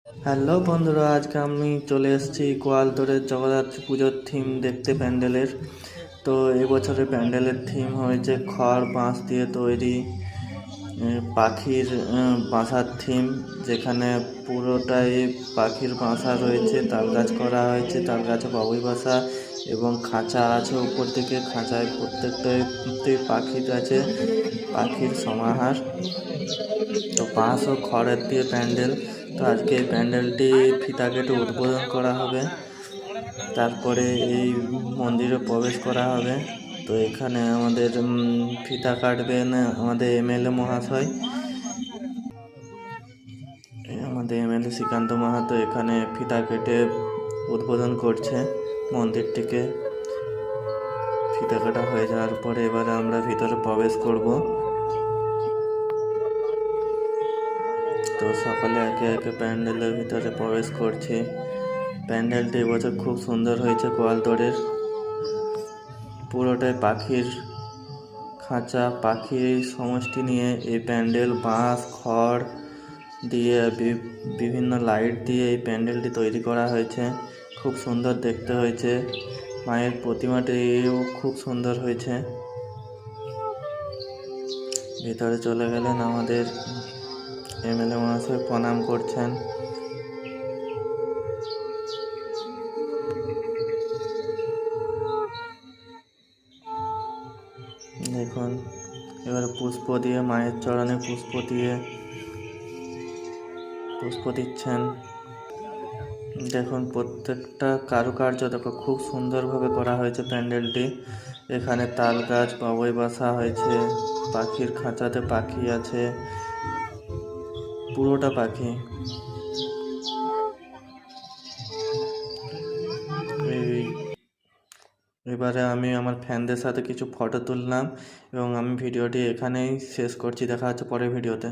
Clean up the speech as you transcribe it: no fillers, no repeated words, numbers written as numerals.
Hello বন্ধুরা, আজকে আমি চলে এসেছি গোয়ালতোড়ের জগদ্ধাত্রী পুজোর থিম দেখতে প্যান্ডেলের। তো এবছরের প্যান্ডেলের থিম হয়েছে খড় বাঁশ দিয়ে তৈরি পাখির বাসার থিম, যেখানে পুরোটাই পাখির বাসা রয়েছে, তাল গাছ করা হয়েছে, তাল গাছে বাবুই বাসা এবং খাঁচা আছে উপর দিকে। খাঁচায় প্রত্যেকটাই পাখি আছে, পাখির সমাহার। তো বাঁশ ও খড়ের দিয়ে প্যান্ডেল। তো আজকে এই প্যান্ডেলটি ফিতা কেটে উদ্বোধন করা হবে, তারপরে এই মন্দিরে প্রবেশ করা হবে। তো এখানে আমাদের ফিতা কাটবেন আমাদের এমএলএ মহাশয়, আমাদের এমএলএ শ্রীকান্ত মাহাতো এখানে ফিতা কেটে উদ্বোধন করছে মন্দিরটিকে। ফিতা কাটা হয়ে যাওয়ার পরে এবারে আমরা ভিতরে প্রবেশ করব। তো সকালে একে একে প্যান্ডেলের ভিতরে প্রবেশ করছি। প্যান্ডেলটি এবছর খুব সুন্দর হয়েছে গোয়ালতোড়ের। পুরোটাই পাখির খাঁচা, পাখির সমষ্টি নিয়ে এই প্যান্ডেল। বাঁশ খড় দিয়ে বিভিন্ন লাইট দিয়ে এই প্যান্ডেলটি তৈরি করা হয়েছে। খুব সুন্দর দেখতে হয়েছে। মায়ের প্রতিমাটিও খুব সুন্দর হয়েছে। ভিতরে চলে গেলেন আমাদের এমএলএ মহাশয়, প্রণাম করছেন। দেখুন, এবারে পুষ্প দিয়ে মায়ের চরণে পুষ্প দিচ্ছেন। দেখুন প্রত্যেকটা কারুকার্য দেখো, খুব সুন্দরভাবে করা হয়েছে প্যান্ডেলটি। এখানে তাল গাছ বাবুই বাসা হয়েছে, পাখির খাঁচাতে পাখি আছে, পুরোটা পাখি। এবারে আমি আমার ফ্যানদের সাথে কিছু ফটো তুললাম এবং আমি ভিডিওটি এখানেই শেষ করছি। দেখা হচ্ছে পরের ভিডিওতে।